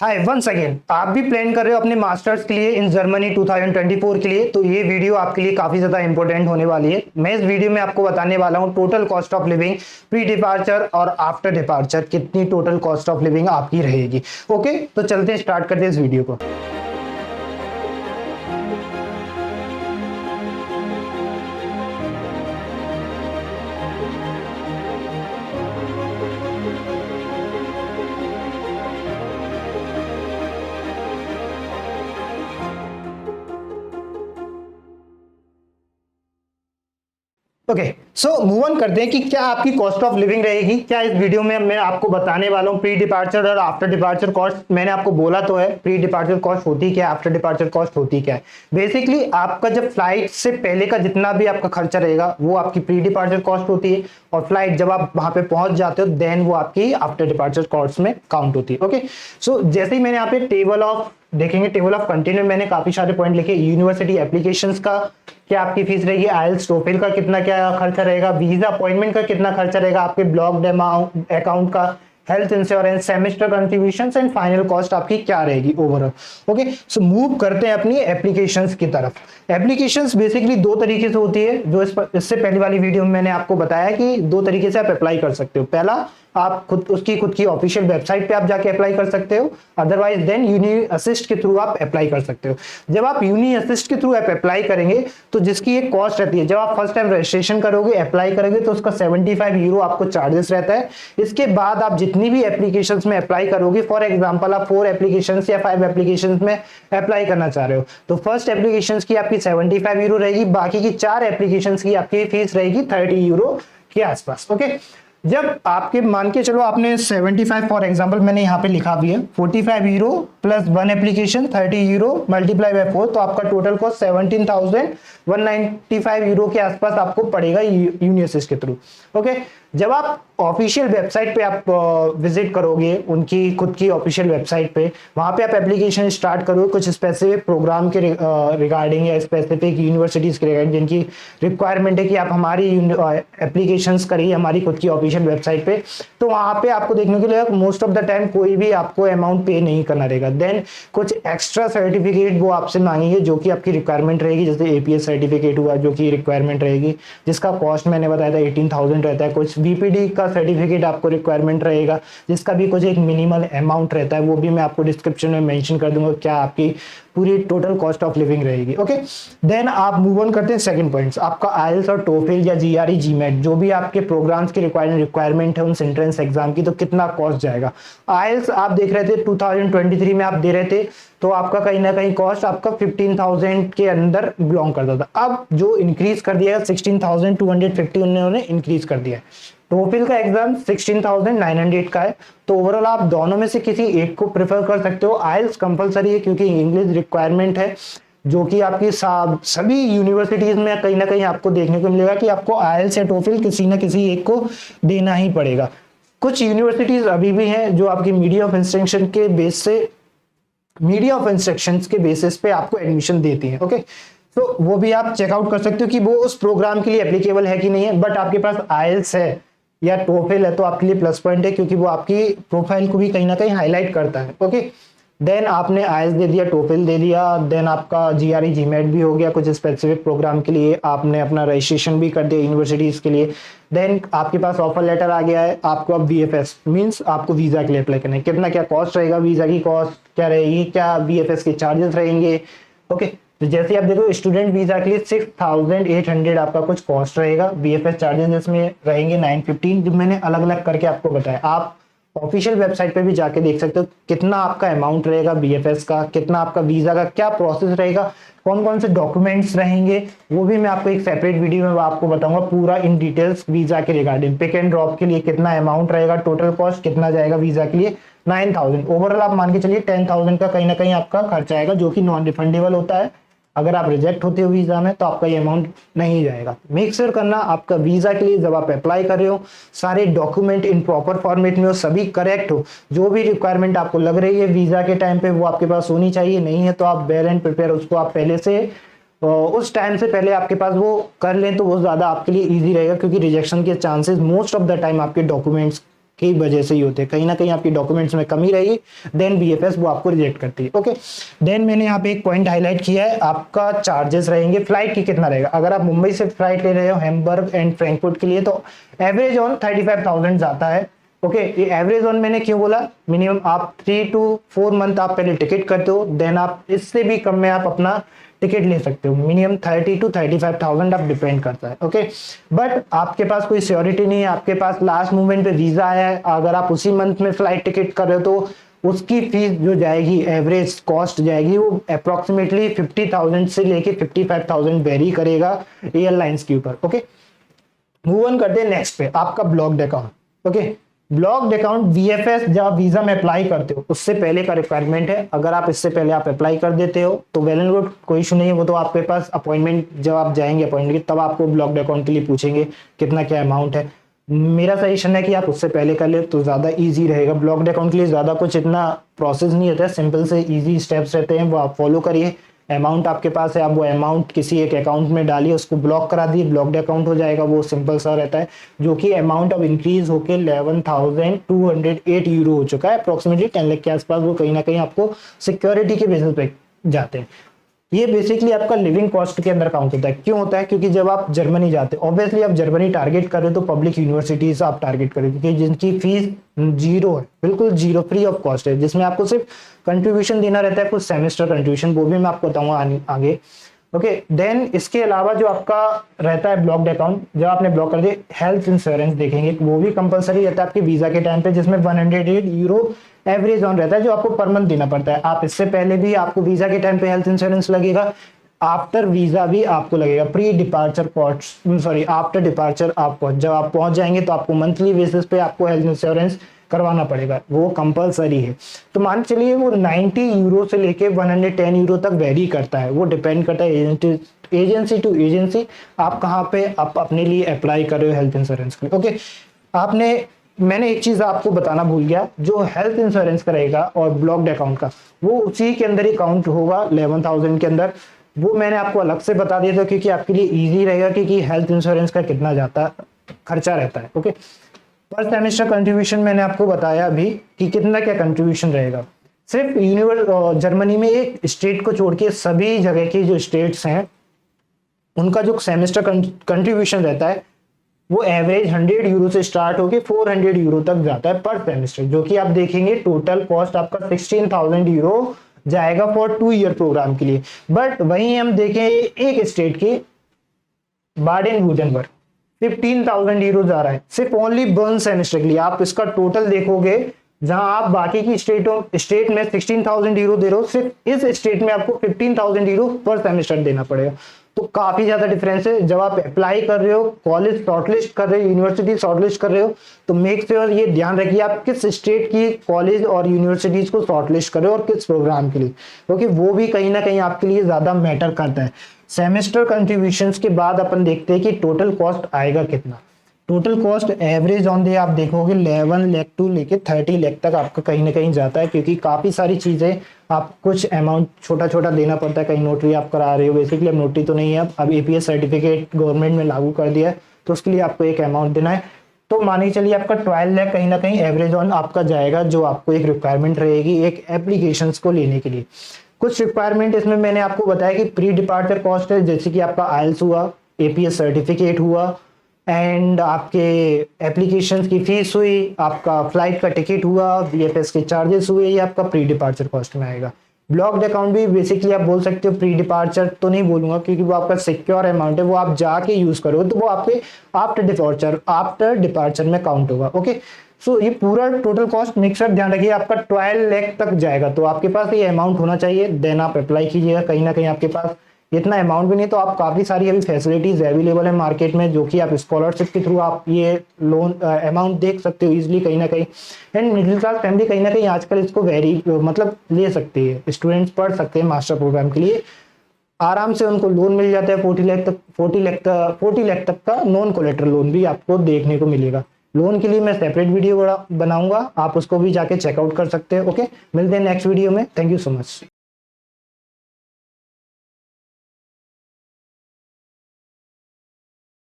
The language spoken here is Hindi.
हाय वंस अगेन, आप भी प्लान कर रहे हो अपने मास्टर्स के लिए इन जर्मनी 2024 के लिए, तो ये वीडियो आपके लिए काफी ज्यादा इंपॉर्टेंट होने वाली है। मैं इस वीडियो में आपको बताने वाला हूँ total cost of living pre departure और आफ्टर डिपार्चर कितनी टोटल कॉस्ट ऑफ लिविंग आपकी रहेगी। ओके, तो चलते हैं, स्टार्ट करते हैं इस वीडियो को। ओके, सो मूव ऑन करते हैं कि क्या आपकी कॉस्ट ऑफ लिविंग रहेगी। क्या इस वीडियो में मैं आपको बताने वाला हूँ प्री डिपार्चर और आफ्टर डिपार्चर कॉस्ट। मैंने आपको बोला तो है प्री डिपार्चर कॉस्ट होती क्या है, आफ्टर डिपार्चर कॉस्ट होती क्या है। बेसिकली आपका जब फ्लाइट से पहले का जितना भी आपका खर्चा रहेगा वो आपकी प्री डिपार्चर कॉस्ट होती है, और फ्लाइट जब आप वहां पे पहुंच जाते हो देन वो आपकी आफ्टर डिपार्चर कॉस्ट में काउंट होती है। ओके, सो जैसे ही मैंने यहाँ पे टेबल ऑफ देखेंगे, टेबल ऑफ कंटेंट मैंने काफी सारे पॉइंट लिखे। यूनिवर्सिटी एप्लीकेशंस का क्या आपकी फीस रहेगी, आइल्स टोफेल का कितना क्या खर्चा रहेगा, वीजा अपॉइंटमेंट का कितना खर्चा रहेगा, आपके ब्लॉक्ड अकाउंट का, health insurance, semester contributions and final cost आपकी क्या रहेगी ओवरऑल। ओके, सो मूव करते हैं अपनी एप्लीकेशंस की तरफ। एप्लीकेशंस बेसिकली दो तरीके से होती है, जो इससे पहली वाली वीडियो में मैंने आपको बताया कि दो तरीके से आप अप्लाई कर सकते हो। पहला, आप खुद की ऑफिशियल वेबसाइट पे आप जाके अप्लाई कर सकते हो, अदरवाइज देन यूनि असिस्ट के थ्रू आप अप्लाई कर सकते हो। जब आप यूनि असिस्ट के थ्रू आप अप्लाई करेंगे तो जिसकी एक कॉस्ट रहती है, जब आप फर्स्ट टाइम रजिस्ट्रेशन करोगे, अप्लाई करोगे, तो उसका 75 यूरो आपको चार्जेस रहता है। इसके बाद आप जितनी भी एप्लीकेशंस में अप्लाई करोगे, फॉर एग्जांपल आप 4 एप्लीकेशंस या 5 एप्लीकेशंस में अप्लाई करना चाह रहे हो, तो फर्स्ट एप्लीकेशंस की आपकी 75 यूरो रहेगी, बाकी की 4 एप्लीकेशंस की आपकी फीस रहेगी 30 यूरो के आसपास। ओके, जब आपके मान के चलो आपने 75 फॉर एग्जांपल मैंने यहाँ पे लिखा भी है 45 euro plus 1 application 30 euro multiply by 4, तो आपका टोटल कॉस्ट 17,195 यूरो के आसपास आपको पड़ेगा यूनिअसिस्ट के थ्रू। ओके, जब आप ऑफिशियल वेबसाइट पे आप विजिट करोगे, उनकी खुद की ऑफिशियल वेबसाइट पे, वहां पे आप एप्लीकेशन स्टार्ट करोगे कुछ स्पेसिफिक प्रोग्राम के रिगार्डिंग या स्पेसिफिक यूनिवर्सिटीज के रिगार्डिंग जिनकी रिक्वायरमेंट है कि आप हमारी एप्लीकेशंस करिए हमारी खुद की ऑफिशियल वेबसाइट पे, तो वहां पे आपको देखने के लिए मोस्ट ऑफ द टाइम कोई भी आपको अमाउंट पे नहीं करना रहेगा। देन कुछ एक्स्ट्रा सर्टिफिकेट वो आपसे मांगेंगे जो कि आपकी रिक्वायरमेंट रहेगी, जैसे एपीएस सर्टिफिकेट हुआ जो कि रिक्वायरमेंट रहेगी, जिसका कॉस्ट मैंने बताया था 18,000 रहता है। कुछ बीपीडी का सर्टिफिकेट आपको रिक्वायरमेंट रहेगा जिसका भी कुछ एक मिनिमल अमाउंट रहता है, वो भी मैं आपको डिस्क्रिप्शन में मेंशन कर दूंगा क्या आपकी पूरी टोटल कॉस्ट ऑफ लिविंग रहेगी। ओके, देन आप मूव ऑन करते हैं सेकंड पॉइंट्स, आपका आइल्स और टोफेल या जीआरई जीमेट जो भी आपके प्रोग्राम्स की रिक्वायरमेंट है उन एंट्रेंस एग्जाम की, तो कितना कॉस्ट जाएगा। आइल्स आप देख रहे थे 2023 में आप दे रहे थे, तो आपका कहीं ना कहीं कॉस्ट आपका 15,000 के अंदर बिलोंग करता था। अब जो इंक्रीज कर दिया है 16,250 उन्होंने इंक्रीज कर दिया है। टोफिल का एग्जाम 16,900 का है, तो ओवरऑल आप दोनों में से किसी एक को प्रेफर कर सकते हो। आइल्स कंपलसरी है क्योंकि इंग्लिश रिक्वायरमेंट है, जो कि आपकी सभी यूनिवर्सिटीज में कहीं ना कहीं आपको देखने को मिलेगा कि आपको आइल्स या टोफिल किसी ना किसी एक को देना ही पड़ेगा। कुछ यूनिवर्सिटीज अभी भी हैं जो आपकी मीडिया ऑफ इंस्ट्रक्शन के बेसिस पे आपको एडमिशन देती है। ओके, तो वो भी आप चेकआउट कर सकते हो कि वो उस प्रोग्राम के लिए एप्लीकेबल है कि नहीं है। बट आपके पास आइल्स है या टोफेल है तो आपके लिए प्लस पॉइंट है, क्योंकि वो आपकी प्रोफाइल को भी कहीं ना कहीं हाईलाइट करता है। ओके, देन आपने आइल्स दे दिया, टोफेल दे दिया, देन आपका जीआरई जीमेट भी हो गया, कुछ स्पेसिफिक प्रोग्राम के लिए आपने अपना रजिस्ट्रेशन भी कर दिया यूनिवर्सिटीज के लिए। देन आपके पास ऑफर लेटर आ गया है, आपको अब वीएफएस मींस आपको वीजा के लिए अप्लाई करना है, कितना क्या कॉस्ट रहेगा, वीजा की कॉस्ट क्या रहेगी, क्या वीएफएस के चार्जेस रहेंगे। ओके, तो जैसे आप देखो स्टूडेंट वीजा के लिए 6,800 आपका कुछ कॉस्ट रहेगा, वीएफएस चार्जेस इसमें रहेंगे 915, जो मैंने अलग अलग करके आपको बताया। आप ऑफिशियल वेबसाइट पे भी जाके देख सकते हो कितना आपका अमाउंट रहेगा बीएफएस का, कितना आपका वीजा का क्या प्रोसेस रहेगा, कौन कौन से डॉक्यूमेंट्स रहेंगे, वो भी मैं आपको एक सेपरेट वीडियो में आपको बताऊंगा पूरा इन डिटेल्स वीजा के रिगार्डिंग। पिक एंड ड्रॉप के लिए कितना अमाउंट रहेगा, टोटल कॉस्ट कितना जाएगा वीजा के लिए 9,000, ओवरऑल आप मान के चलिए 10,000 का कहीं ना कहीं आपका खर्चा आएगा, जो कि नॉन रिफंडेबल होता है। अगर आप रिजेक्ट होते हो वीजा में तो आपका ये अमाउंट नहीं जाएगा। मेक श्योर करना आपका वीजा के लिए जब आप अप्लाई कर रहे हो सारे डॉक्यूमेंट इन प्रॉपर फॉर्मेट में हो, सभी करेक्ट हो, जो भी रिक्वायरमेंट आपको लग रही है वीजा के टाइम पे वो आपके पास होनी चाहिए। नहीं है तो आप वेल एंड प्रिपेयर उसको आप पहले से उस टाइम से पहले आपके पास वो कर लें तो वो ज्यादा आपके लिए इजी रहेगा, क्योंकि रिजेक्शन के chances most of the time आपके डॉक्यूमेंट्स की वजह से ही होते हैं, कहीं ना कहीं आपकी डॉक्यूमेंट्स में कमी रहेगी, देन बीएफएस वो आपको रिजेक्ट करती है। ओके, देन मैंने यहाँ पे एक पॉइंट हाईलाइट किया है, आपका चार्जेस रहेंगे फ्लाइट की कितना रहेगा। अगर आप मुंबई से फ्लाइट ले रहे हो हैम्बर्ग एंड फ्रैंकफर्ट के लिए तो एवरेज ऑन 35,000 जाता है। ओके, ये एवरेज ऑन मैंने क्यों बोला, मिनिमम आप 3 to 4 मंथ आप पहले टिकट करते हो, देन आप इससे भी कम में आप अपना टिकट ले सकते हो, मिनिमम 30 to 35,000 आप डिपेंड करता है। ओके, बट आपके पास कोई सियोरिटी नहीं है, आपके पास लास्ट मोमेंट पे वीजा आया है, अगर आप उसी मंथ में फ्लाइट टिकट कर रहे हो तो उसकी फीस जो जाएगी, एवरेज कॉस्ट जाएगी वो अप्रोक्सीमेटली 50,000 से लेके 55,000 वेरी करेगा एयरलाइंस के ऊपर। ओके, मूव ऑन करते हैं नेक्स्ट पे, आपका blocked account. Okay, blocked account VFS जब आप वीजा में अप्लाई करते हो उससे पहले का रिक्वायरमेंट है। अगर आप इससे पहले आप अप्लाई कर देते हो तो वेल एंड गुड, कोई इशू नहीं है, वो तो आपके पास अपॉइंटमेंट जब आप जाएंगे अपॉइंटमेंट तब आपको ब्लॉक्ड अकाउंट के लिए पूछेंगे कितना क्या अमाउंट है। मेरा सजेशन है कि आप उससे पहले कर ले तो ज्यादा इजी रहेगा। ब्लॉक्ड अकाउंट के लिए ज्यादा कुछ इतना प्रोसेस नहीं होता है, सिंपल से इजी स्टेप्स रहते हैं, वो आप फॉलो करिए। अमाउंट आपके पास है, आप वो अमाउंट किसी एक अकाउंट में डालिए, उसको ब्लॉक करा दिए, ब्लॉक्ड अकाउंट हो जाएगा। वो सिंपल सा रहता है, जो कि अमाउंट अब इंक्रीज होके 11,208 यूरो हो चुका है, अप्रोक्सीमेटली 10 लाख के आसपास। वो कहीं ना कहीं आपको सिक्योरिटी के बेसिस पे जाते हैं। ये बेसिकली आपका लिविंग कॉस्ट के अंदर काउंट होता है। क्यों होता है, क्योंकि जब आप जर्मनी जाते हो, ऑब्वियसली आप जर्मनी टारगेट कर रहे हो तो पब्लिक यूनिवर्सिटीज आप टारगेट करें, क्योंकि जिनकी फीस जीरो है, बिल्कुल जीरो, फ्री ऑफ कॉस्ट है, जिसमें आपको सिर्फ कंट्रीब्यूशन देना रहता है, कुछ सेमेस्टर कंट्रीब्यूशन, वो भी मैं आपको बताऊंगा आगे। ओके, देन इसके अलावा जो आपका रहता है ब्लॉक्ड अकाउंट, जब आपने ब्लॉक कर दिया, हेल्थ इंश्योरेंस देखेंगे, वो भी कंपलसरी रहता है आपके वीजा के टाइम पे, जिसमें 108 यूरो एवरेज ऑन रहता है, जो आपको पर मंथ देना पड़ता है। आप इससे पहले भी आपको वीजा के टाइम पे हेल्थ इंश्योरेंस लगेगा, आफ्टर वीजा भी आपको लगेगा। Pre departure cost, sorry after departure आप जब आप पहुंच जाएंगे तो आपको मंथली बेसिस पे आपको हेल्थ इंश्योरेंस करवाना पड़ेगा, वो कंपलसरी है। तो मान चलिए वो 90 यूरो से लेके 110 यूरो तक वेरी करता है, वो डिपेंड करता है एजेंसी टू एजेंसी, आप कहाँ पे आप अपने लिए अप्लाई कर रहे हो हेल्थ इंश्योरेंस के लिए। ओके, मैंने एक चीज आपको बताना भूल गया, जो हेल्थ इंश्योरेंस का रहेगा और ब्लॉक्ड अकाउंट का, वो उसी के अंदर ही काउंट होगा 11,000 के अंदर। वो मैंने आपको अलग से बता दिया था क्योंकि आपके लिए इजी रहेगा कि हेल्थ इंश्योरेंस का कितना जाता खर्चा रहता है। ओके, पर सेमेस्टर कंट्रीब्यूशन मैंने आपको बताया अभी कि कितना क्या कंट्रीब्यूशन रहेगा। सिर्फ जर्मनी में एक स्टेट को छोड़ के सभी जगह की जो स्टेट्स हैं उनका जो सेमेस्टर कंट्रीब्यूशन रहता है वो एवरेज 100 यूरो से स्टार्ट होके 400 यूरो तक जाता है पर सेमेस्टर, जो कि आप देखेंगे टोटल कॉस्ट आपका 16,000 यूरो जाएगा फॉर 2 ईयर प्रोग्राम के लिए। बट वहीं हम देखें एक स्टेट की बाडेन वुर्टेंबर्ग 15,000 यूरो जा रहा है सिर्फ ओनली 1 सेमेस्टर के लिए। आप इसका टोटल देखोगे, जहां आप बाकी की स्टेट में 16,000 यूरो दे रहे हो, सिर्फ इस स्टेट में आपको 15,000 यूरो पर सेमेस्टर देना पड़ेगा। तो काफी ज्यादा डिफरेंस है। जब आप अप्लाई कर रहे हो, कॉलेज शॉर्टलिस्ट कर रहे हो, यूनिवर्सिटी शॉर्टलिस्ट कर रहे हो, तो मेक श्योर ये ध्यान रखिए आप किस स्टेट की कॉलेज और यूनिवर्सिटीज को शॉर्टलिस्ट कर रहे हो और किस प्रोग्राम के लिए, क्योंकि वो भी कहीं ना कहीं आपके लिए ज्यादा मैटर करता है। सेमेस्टर कंट्रीब्यूशंस के बाद अपन देखते हैं कि टोटल कॉस्ट आएगा कितना। Total cost average on day आप देखोगे 11 लाख टू लेके 30 लाख तक आपका कहीं ना कहीं जाता है, क्योंकि काफी सारी चीजें आप कुछ अमाउंट छोटा छोटा देना पड़ता है। कहीं नोटरी आप करा रहे हो, बेसिकली अब नोटरी तो नहीं है, अब एपीएस सर्टिफिकेट गवर्नमेंट में लागू कर दिया है, तो उसके लिए आपको एक अमाउंट देना है। तो मान के चलिए आपका 12 लाख कहीं ना कहीं एवरेज ऑन आपका जाएगा, जो आपको एक रिक्वायरमेंट रहेगी एक एप्लीकेशंस को लेने के लिए। कुछ रिक्वायरमेंट इसमें मैंने आपको बताया कि प्री डिपार्चर कॉस्ट है, जैसे कि आपका आइल्स हुआ, एपीएस सर्टिफिकेट हुआ, एंड आपके एप्लीकेशन की फीस हुई, आपका फ्लाइट का टिकट हुआ, बीएफएस के चार्जेस हुए, ये आपका प्री डिपार्चर कॉस्ट में आएगा। ब्लॉक्ड अकाउंट भी बेसिकली आप बोल सकते हो, प्री डिपार्चर तो नहीं बोलूंगा क्योंकि वो आपका सिक्योर अमाउंट है, वो आप जाके यूज करो तो वो आपके आफ्टर डिपार्चर में काउंट होगा। ओके, सो ये पूरा टोटल कॉस्ट मिक्सर ध्यान रखिए आपका 12 लाख तक जाएगा, तो आपके पास ये अमाउंट होना चाहिए, देन आप अप्लाई कीजिएगा। कहीं ना कहीं आपके पास इतना अमाउंट भी नहीं, तो आप काफी सारी अभी फैसिलिटीज अवेलेबल है मार्केट में, जो कि आप स्कॉलरशिप के थ्रू आप ये लोन अमाउंट देख सकते हो इजीली कहीं ना कहीं। एंड मिडिल क्लास फैमिली कहीं ना कहीं आजकल इसको मतलब ले सकती है, स्टूडेंट्स पढ़ सकते हैं मास्टर प्रोग्राम के लिए, आराम से उनको लोन मिल जाता है 40 लाख तक का नॉन कोलेटरल लोन भी आपको देखने को मिलेगा। लोन के लिए मैं सेपरेट वीडियो बनाऊंगा, आप उसको भी जाके चेकआउट कर सकते हैं। ओके, मिलते हैं नेक्स्ट वीडियो में, थैंक यू सो मच।